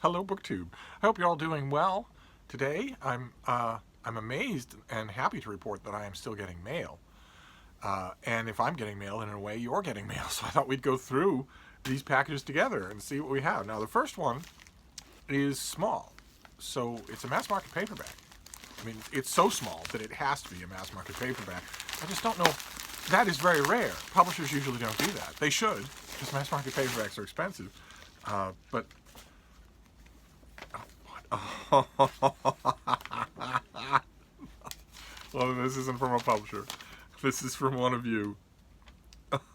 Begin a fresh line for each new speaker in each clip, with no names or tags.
Hello, BookTube. I hope you're all doing well. Today, I'm amazed and happy to report that I am still getting mail. And if I'm getting mail, then in a way, you're getting mail. So I thought we'd go through these packages together and see what we have. Now, the first one is small, so it's a mass market paperback. I mean, it's so small that it has to be a mass market paperback. I just don't know. That is very rare. Publishers usually don't do that. They should, because mass market paperbacks are expensive. But well, this isn't from a publisher. This is from one of you.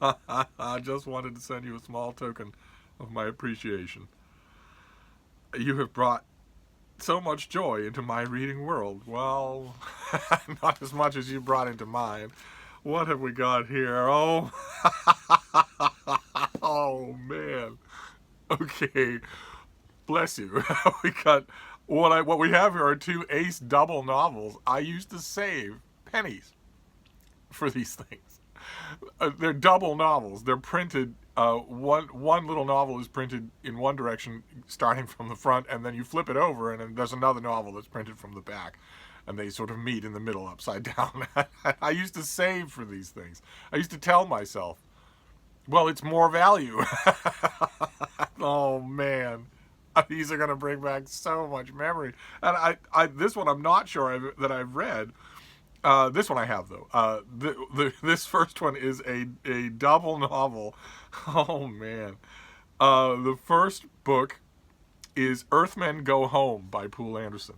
I just wanted to send you a small token of my appreciation. You have brought so much joy into my reading world. Well, not as much as you brought into mine. What have we got here? Oh, oh man. Okay, bless you. We got what we have here are two ace double novels. I used to save pennies for these things. They're double novels. They're printed. One little novel is printed in one direction, starting from the front, and then you flip it over, and then there's another novel that's printed from the back, and they sort of meet in the middle, upside down. I used to save for these things. I used to tell myself, "Well, it's more value." Oh man. These are going to bring back so much memory. And this one I'm not sure that I've read. This one I have, though. This first one is a double novel. Oh, man. The first book is Earthmen Go Home by Poul Anderson.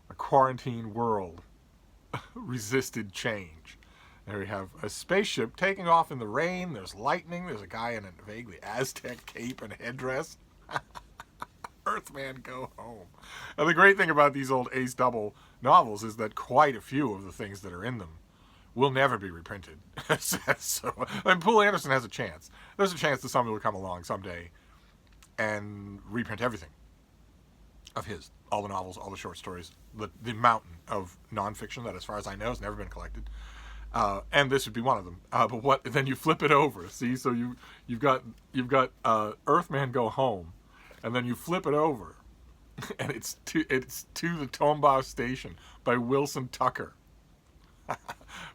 A quarantine world resisted change. There we have a spaceship taking off in the rain. There's lightning. There's a guy in a vaguely Aztec cape and headdress. Earthman Go Home. And the great thing about these old ace double novels is that quite a few of the things that are in them will never be reprinted. So, I mean, Poul Anderson has a chance. There's a chance that somebody will come along someday and reprint everything of his. All the novels, all the short stories, the mountain of nonfiction that, as far as I know, has never been collected. And this would be one of them. But what? Then you flip it over. See, so you've got Earthman Go Home, and then you flip it over, and it's to the Tombaugh Station by Wilson Tucker.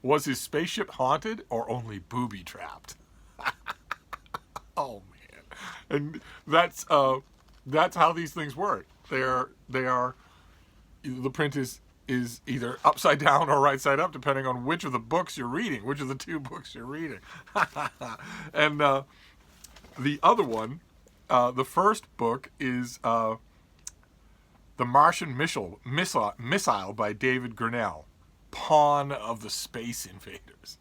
Was his spaceship haunted or only booby trapped? Oh man, and that's how these things work. They are the print is either upside down or right side up, depending on which of the books you're reading, which of the two books you're reading. And the other one, the first book is The Martian Missile by David Grinnell, Pawn of the Space Invaders.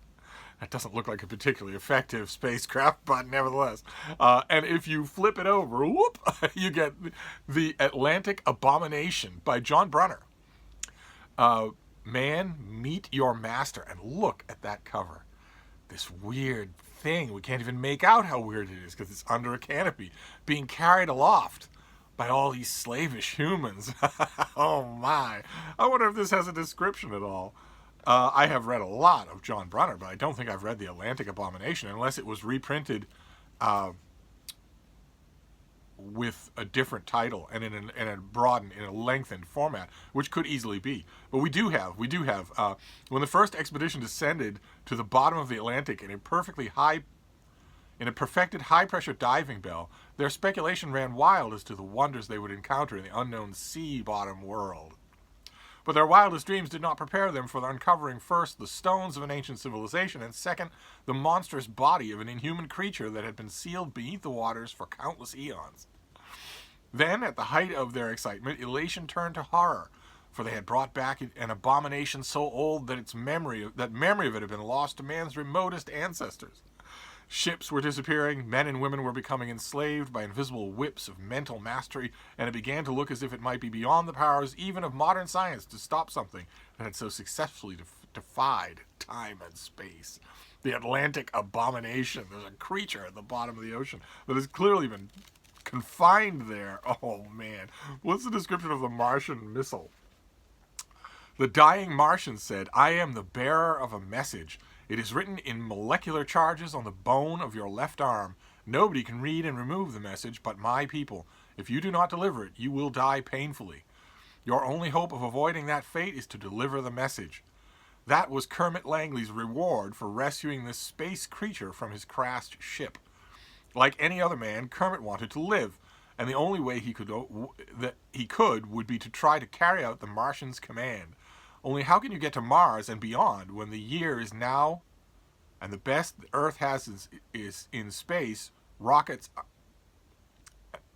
That doesn't look like a particularly effective spacecraft, but nevertheless. And if you flip it over, whoop, you get The Atlantic Abomination by John Brunner. Man, meet your master. And look at that cover. This weird thing. We can't even make out how weird it is because it's under a canopy, being carried aloft by all these slavish humans. Oh my. I wonder if this has a description at all. I have read a lot of John Brunner, but I don't think I've read The Atlantic Abomination unless it was reprinted with a different title and in a lengthened format, which could easily be. But we do have when the first expedition descended to the bottom of the Atlantic in a perfected high pressure diving bell, their speculation ran wild as to the wonders they would encounter in the unknown sea bottom world. But their wildest dreams did not prepare them for uncovering first the stones of an ancient civilization, and second, the monstrous body of an inhuman creature that had been sealed beneath the waters for countless eons. Then, at the height of their excitement, elation turned to horror, for they had brought back an abomination so old that memory of it had been lost to man's remotest ancestors. Ships were disappearing, men and women were becoming enslaved by invisible whips of mental mastery, and it began to look as if it might be beyond the powers even of modern science to stop something that had so successfully defied time and space. The Atlantic Abomination. There's a creature at the bottom of the ocean that has clearly been confined there. Oh man. What's the description of the Martian missile? The dying Martian said, "I am the bearer of a message. It is written in molecular charges on the bone of your left arm. Nobody can read and remove the message but my people. If you do not deliver it, you will die painfully. Your only hope of avoiding that fate is to deliver the message. That was Kermit Langley's reward for rescuing this space creature from his crashed ship. Like any other man, Kermit wanted to live, and the only way he could would be to try to carry out the Martian's command. Only how can you get to Mars and beyond when the year is now, and the best the Earth has is in space? Rockets.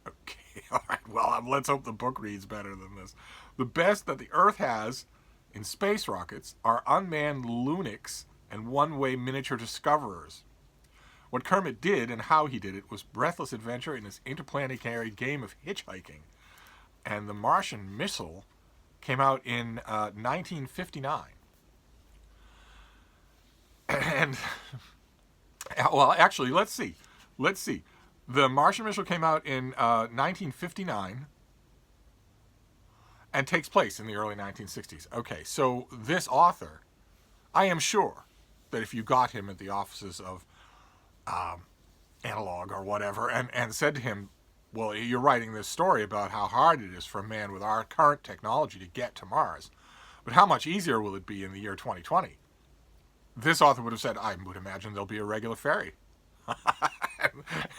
Okay, all right. Well, let's hope the book reads better than this. The best that the Earth has in space rockets are unmanned Lunics and one-way miniature discoverers. What Kermit did and how he did it was breathless adventure in this interplanetary game of hitchhiking. And the Martian missile came out in 1959. And, well, actually, let's see. The Martian missile came out in 1959 and takes place in the early 1960s. Okay, so this author, I am sure that if you got him at the offices of Analog or whatever and said to him, well, you're writing this story about how hard it is for a man with our current technology to get to Mars, but how much easier will it be in the year 2020? This author would have said, I would imagine there'll be a regular ferry.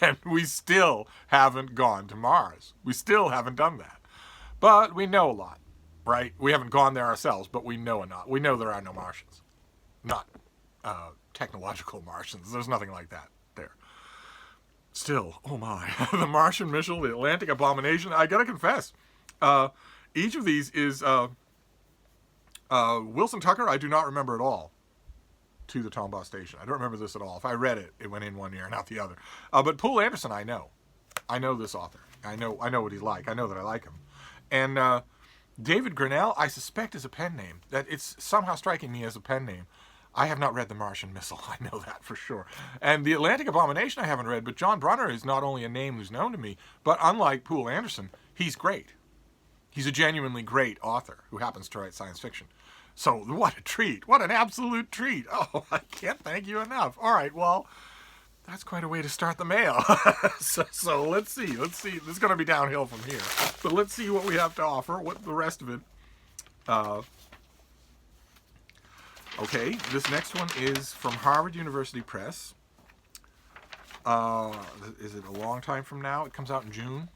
And we still haven't gone to Mars. We still haven't done that. But we know a lot, right? We haven't gone there ourselves, but we know enough. We know there are no Martians. Not technological Martians. There's nothing like that there. Still, oh my. The Martian missile, the Atlantic abomination. I gotta confess, each of these is Wilson Tucker, I do not remember at all. To the Tombaugh Station. I don't remember this at all. If I read it, it went in one ear, not the other. But Poul Anderson, I know. I know this author. I know what he's like. I know that I like him. And David Grinnell, I suspect is a pen name. That it's somehow striking me as a pen name. I have not read The Martian Missile. I know that for sure. And The Atlantic Abomination I haven't read, but John Brunner is not only a name who's known to me, but unlike Poul Anderson, he's great. He's a genuinely great author who happens to write science fiction. So what a treat. What an absolute treat. Oh, I can't thank you enough. All right, well, that's quite a way to start the mail. So let's see. This is going to be downhill from here. But let's see what we have to offer, what the rest of it. Okay, this next one is from Harvard University Press. Is it a long time from now? It comes out in June.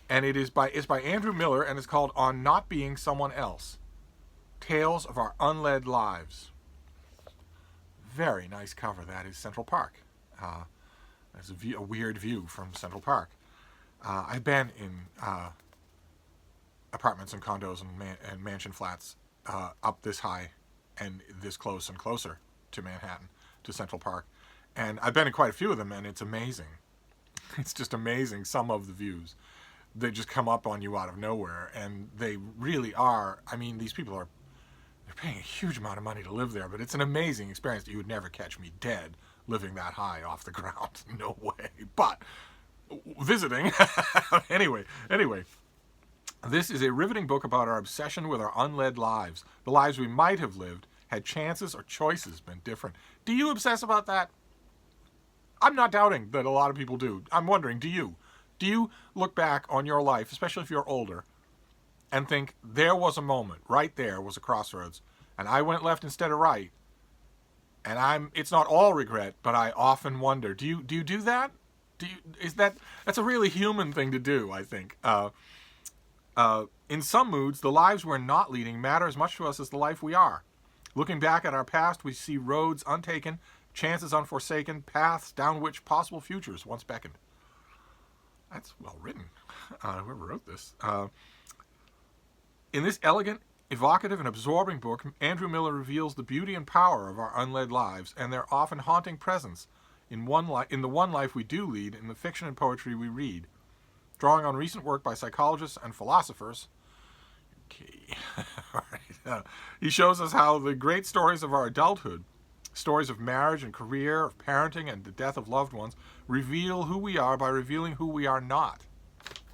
And it's by Andrew Miller, and it's called On Not Being Someone Else. Tales of Our Unled Lives. Very nice cover. That is Central Park. That's a weird view from Central Park. I've been in apartments and condos and mansion flats up this high and this close and closer to Manhattan, to Central Park. And I've been in quite a few of them, and it's amazing. It's just amazing, some of the views. They just come up on you out of nowhere, and they really are. I mean, these people they're paying a huge amount of money to live there, but it's an amazing experience. You would never catch me dead living that high off the ground. No way. But visiting. Anyway, this is a riveting book about our obsession with our unled lives. The lives we might have lived had chances or choices been different. Do you obsess about that? I'm not doubting that a lot of people do. I'm wondering, do you? Do you look back on your life, especially if you're older, and think, there was a moment, right there was a crossroads, and I went left instead of right, and it's not all regret, but I often wonder, do you do that? That's a really human thing to do, I think. In some moods, the lives we're not leading matter as much to us as the life we are. Looking back at our past, we see roads untaken, chances unforsaken, paths down which possible futures once beckoned. That's well written. Whoever wrote this. In this elegant, evocative, and absorbing book, Andrew Miller reveals the beauty and power of our unled lives and their often haunting presence in the one life we do lead in the fiction and poetry we read. Drawing on recent work by psychologists and philosophers, he shows us how the great stories of our adulthood, stories of marriage and career, of parenting and the death of loved ones, reveal who we are by revealing who we are not.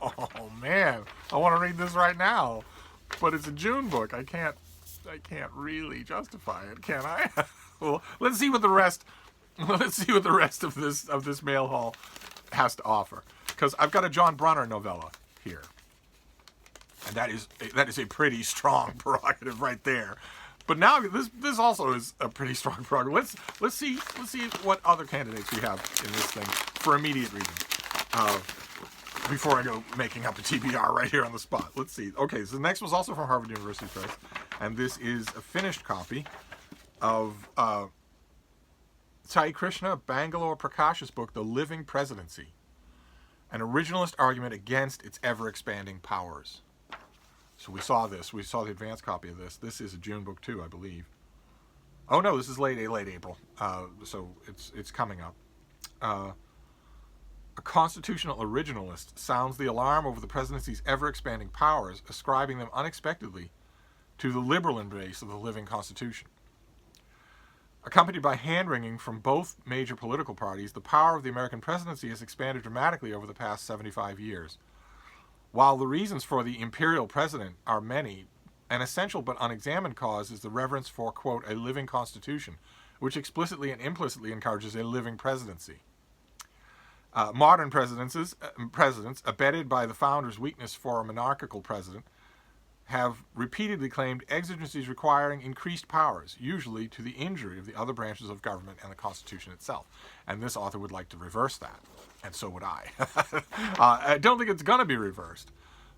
Oh man, I want to read this right now. But it's a June book. I can't really justify it, can I? Well, let's see what the rest of this mail haul has to offer. because I've got a John Brunner novella here, and that is a pretty strong prerogative right there. But now this also is a pretty strong prerogative. Let's see what other candidates we have in this thing for immediate reading. Before I go making up a TBR right here on the spot. Let's see. Okay, so the next was also from Harvard University Press, and this is a finished copy of Sai Krishna Bangalore Prakash's book, The Living Presidency, an originalist argument against its ever-expanding powers. So we saw this. We saw the advanced copy of this. This is a June book too, I believe. Oh no, this is late April. So it's coming up. A constitutional originalist sounds the alarm over the presidency's ever-expanding powers, ascribing them unexpectedly to the liberal embrace of the living constitution. Accompanied by hand-wringing from both major political parties, the power of the American presidency has expanded dramatically over the past 75 years. While the reasons for the imperial president are many, an essential but unexamined cause is the reverence for, quote, a living constitution, which explicitly and implicitly encourages a living presidency. Modern presidents, abetted by the founder's weakness for a monarchical president, have repeatedly claimed exigencies requiring increased powers, usually to the injury of the other branches of government and the Constitution itself. And this author would like to reverse that, and so would I. I don't think it's going to be reversed,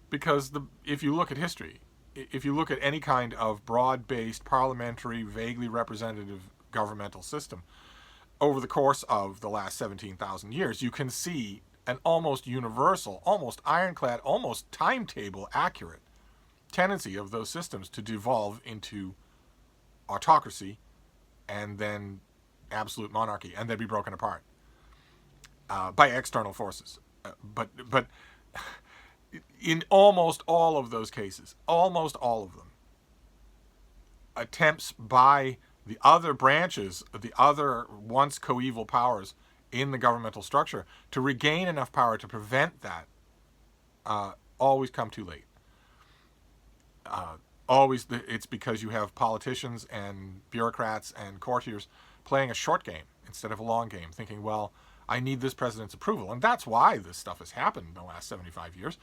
because if you look at history, if you look at any kind of broad-based, parliamentary, vaguely representative governmental system, over the course of the last 17,000 years, you can see an almost universal, almost ironclad, almost timetable accurate tendency of those systems to devolve into autocracy and then absolute monarchy, and then be broken apart by external forces. But in almost all of those cases, almost all of them, attempts by the other branches, the other once coeval powers in the governmental structure to regain enough power to prevent that always come too late. Always, it's because you have politicians and bureaucrats and courtiers playing a short game instead of a long game, thinking, well, I need this president's approval. And that's why this stuff has happened in the last 75 years,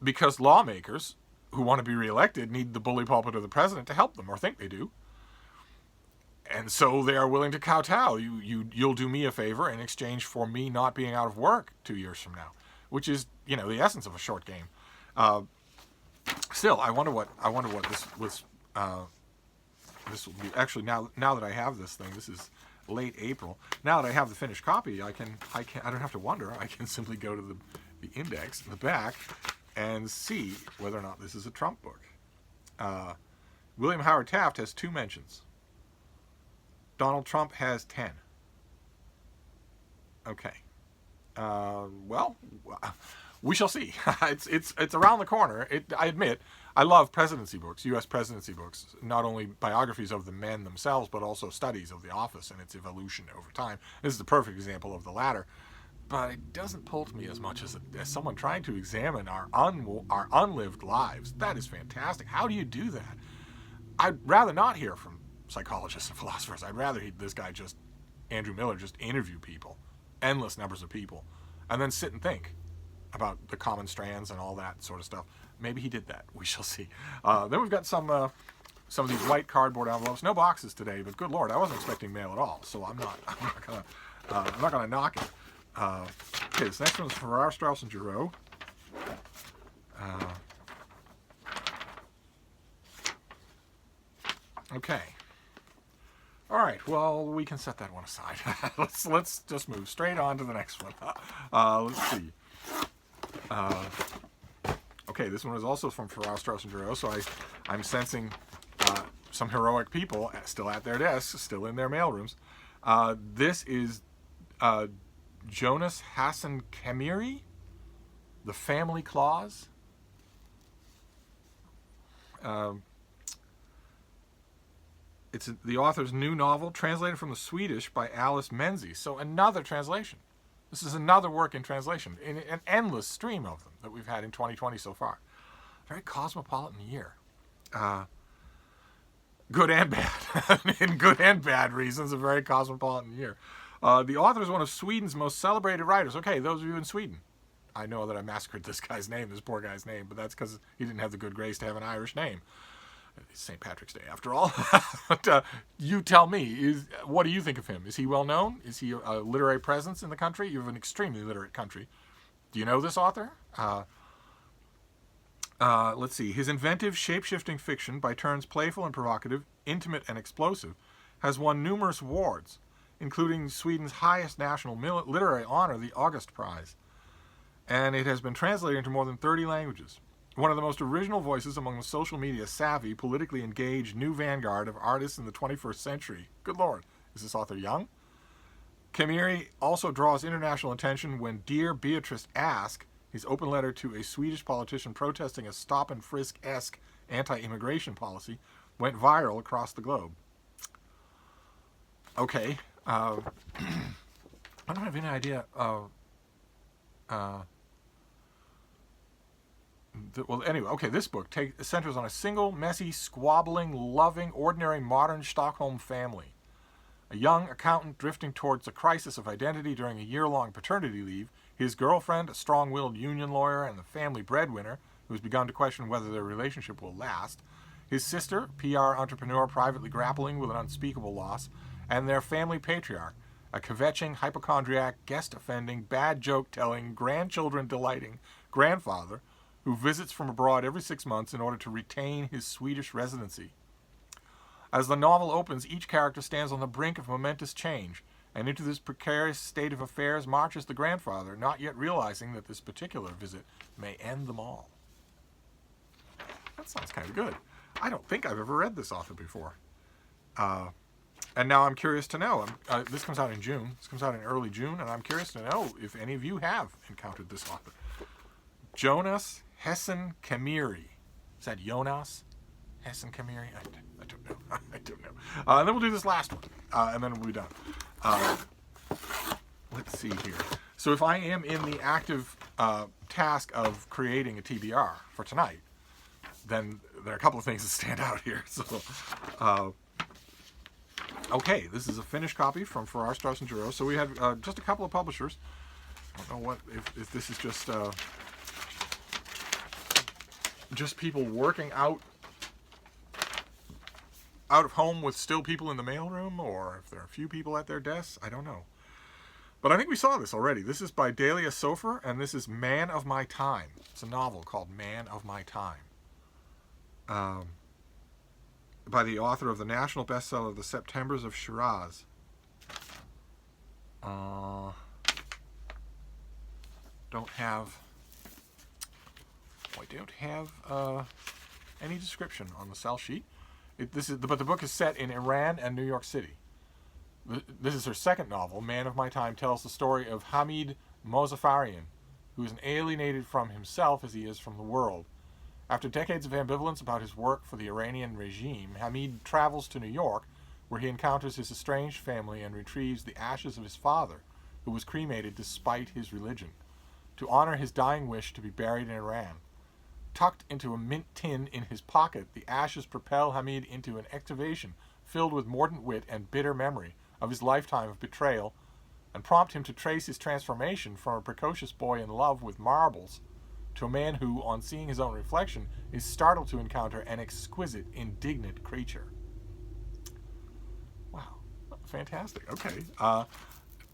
because lawmakers who want to be reelected need the bully pulpit of the president to help them, or think they do. And so they are willing to kowtow. You'll do me a favor in exchange for me not being out of work 2 years from now, which is, the essence of a short game. Still, I wonder what this was. This will be actually now that I have this thing. This is late April. Now that I have the finished copy, I don't have to wonder. I can simply go to the index in the back and see whether or not this is a Trump book. William Howard Taft has 2 mentions. Donald Trump has 10. Okay. Well, we shall see. It's around the corner. I admit, I love presidency books, U.S. presidency books, not only biographies of the men themselves, but also studies of the office and its evolution over time. This is the perfect example of the latter. But it doesn't pull to me as much as someone trying to examine our unlived lives. That is fantastic. How do you do that? I'd rather not hear from psychologists and philosophers. I'd rather this guy, Andrew Miller, just interview people, endless numbers of people, and then sit and think about the common strands and all that sort of stuff. Maybe he did that. We shall see. Then we've got some of these white cardboard envelopes. No boxes today, but good Lord, I wasn't expecting mail at all, so I'm not gonna knock it. Okay, this next one's from Farrar, Straus and Giroux. Okay. All right. Well, we can set that one aside. let's just move straight on to the next one. Let's see. Okay, this one is also from Farrar, Straus and Giroux, so I'm sensing some heroic people still at their desks, still in their mailrooms. This is Jonas Hassan Khemiri, The Family Clause. It's the author's new novel, translated from the Swedish by Alice Menzies. So another translation. This is another work in translation, in an endless stream of them that we've had in 2020 so far. Very cosmopolitan year. Good and bad. In good and bad reasons, a very cosmopolitan year. The author is one of Sweden's most celebrated writers. Okay, those of you in Sweden, I know that I massacred this poor guy's name, but that's because he didn't have the good grace to have an Irish name. It's St. Patrick's Day, after all. But you tell me, what do you think of him? Is he well known? Is he a literary presence in the country? You have an extremely literate country. Do you know this author? Let's see. His inventive, shape-shifting fiction, by turns playful and provocative, intimate and explosive, has won numerous awards, including Sweden's highest national literary honor, the August Prize. And it has been translated into more than 30 languages. One of the most original voices among the social media savvy, politically engaged new vanguard of artists in the 21st century. Good Lord, is this author young? Camiri also draws international attention when Dear Beatrice Ask, his open letter to a Swedish politician protesting a stop-and-frisk-esque anti-immigration policy, went viral across the globe. Okay, I don't have any idea. Well, anyway, okay, this book centers on a single, messy, squabbling, loving, ordinary, modern Stockholm family. A young accountant drifting towards a crisis of identity during a year-long paternity leave, his girlfriend, a strong-willed union lawyer and the family breadwinner, who has begun to question whether their relationship will last, his sister, PR entrepreneur privately grappling with an unspeakable loss, and their family patriarch, a kvetching, hypochondriac, guest-offending, bad joke-telling, grandchildren-delighting grandfather who visits from abroad every 6 months in order to retain his Swedish residency. As the novel opens, each character stands on the brink of momentous change, and into this precarious state of affairs marches the grandfather, not yet realizing that this particular visit may end them all. That sounds kind of good. I don't think I've ever read this author before. And now I'm curious to know. This comes out in June. This comes out in early June, and I'm curious to know if any of you have encountered this author. Jonas Hessen Camiri. Is that Jonas Hessen Camiri? I don't know. I don't know. And then we'll do this last one, and then we'll be done. Let's see here. So if I am in the active task of creating a TBR for tonight, then there are a couple of things that stand out here. So, okay, this is a finished copy from Farrar, Straus & Giroux. So we had just a couple of publishers. I don't know if this is just people working out of home with still people in the mailroom, or if there are a few people at their desks. I don't know. But I think we saw this already. This is by Dahlia Sofer, and this is Man of My Time. It's a novel called Man of My Time. By the author of the national bestseller, The Septembers of Shiraz. I don't have any description on the sell sheet. But the book is set in Iran and New York City. This is her second novel. Man of My Time tells the story of Hamid Mozaffarian, who is alienated from himself as he is from the world. After decades of ambivalence about his work for the Iranian regime, Hamid travels to New York, where he encounters his estranged family and retrieves the ashes of his father, who was cremated despite his religion, to honor his dying wish to be buried in Iran. Tucked into a mint tin in his pocket, the ashes propel Hamid into an excavation filled with mordant wit and bitter memory of his lifetime of betrayal, and prompt him to trace his transformation from a precocious boy in love with marbles to a man who, on seeing his own reflection, is startled to encounter an exquisite, indignant creature. Wow. Fantastic. Okay.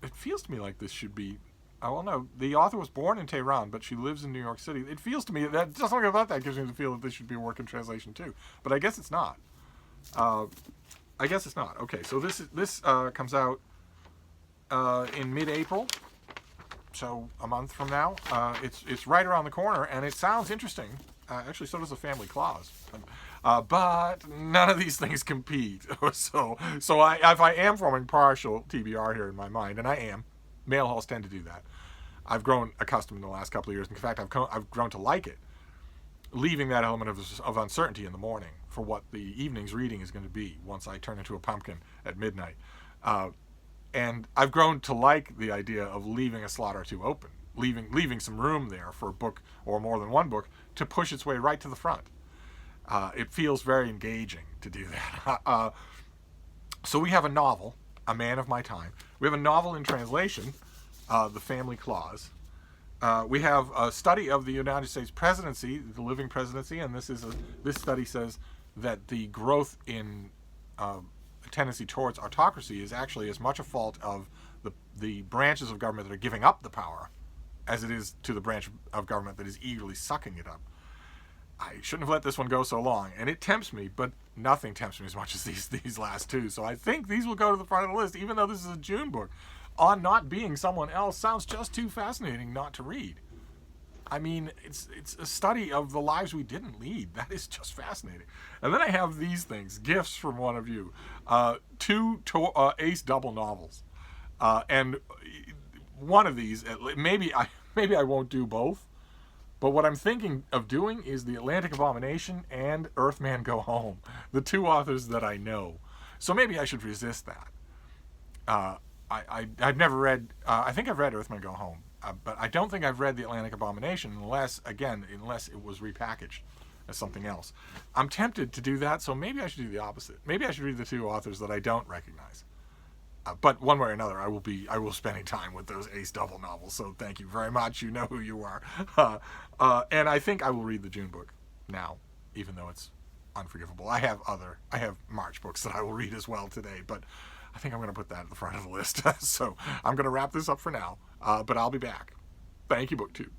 It feels to me like this should be... well, no, the author was born in Tehran, but she lives in New York City. It feels to me that just something about that gives me the feel that this should be a working translation too. But I guess it's not. Okay, so this comes out in mid-April, so a month from now. It's right around the corner, and it sounds interesting. Actually, so does the Family Clause. But none of these things compete. so if I am forming partial TBR here in my mind, and I am, mail halls tend to do that. I've grown accustomed in the last couple of years. In fact, I've grown to like it, leaving that element of uncertainty in the morning for what the evening's reading is going to be once I turn into a pumpkin at midnight. And I've grown to like the idea of leaving a slot or two open, leaving some room there for a book or more than one book to push its way right to the front. It feels very engaging to do that. So we have a novel, A Man of My Time. We have a novel in translation, The Family Clause. We have a study of the United States presidency, the living presidency, and this study says that the growth in uh, tendency towards autocracy is actually as much a fault of the branches of government that are giving up the power as it is to the branch of government that is eagerly sucking it up. I shouldn't have let this one go so long, and it tempts me, but nothing tempts me as much as these last two. So I think these will go to the front of the list, even though this is a June book. On Not Being Someone Else sounds just too fascinating not to read. I mean, it's a study of the lives we didn't lead. That is just fascinating. And then I have these things, gifts from one of you, two ace double novels, and one of these maybe I won't do both. But what I'm thinking of doing is The Atlantic Abomination and Earthman Go Home, the two authors that I know. So maybe I should resist that. I've never read. I think I've read Earthman Go Home, but I don't think I've read The Atlantic Abomination unless it was repackaged as something else. I'm tempted to do that, so maybe I should do the opposite. Maybe I should read the two authors that I don't recognize. But one way or another, I will be spending time with those ace double novels. So thank you very much. You know who you are. And I think I will read the June book now, even though it's unforgivable. I have March books that I will read as well today, but I think I'm going to put that at the front of the list. So I'm going to wrap this up for now, but I'll be back. Thank you, BookTube.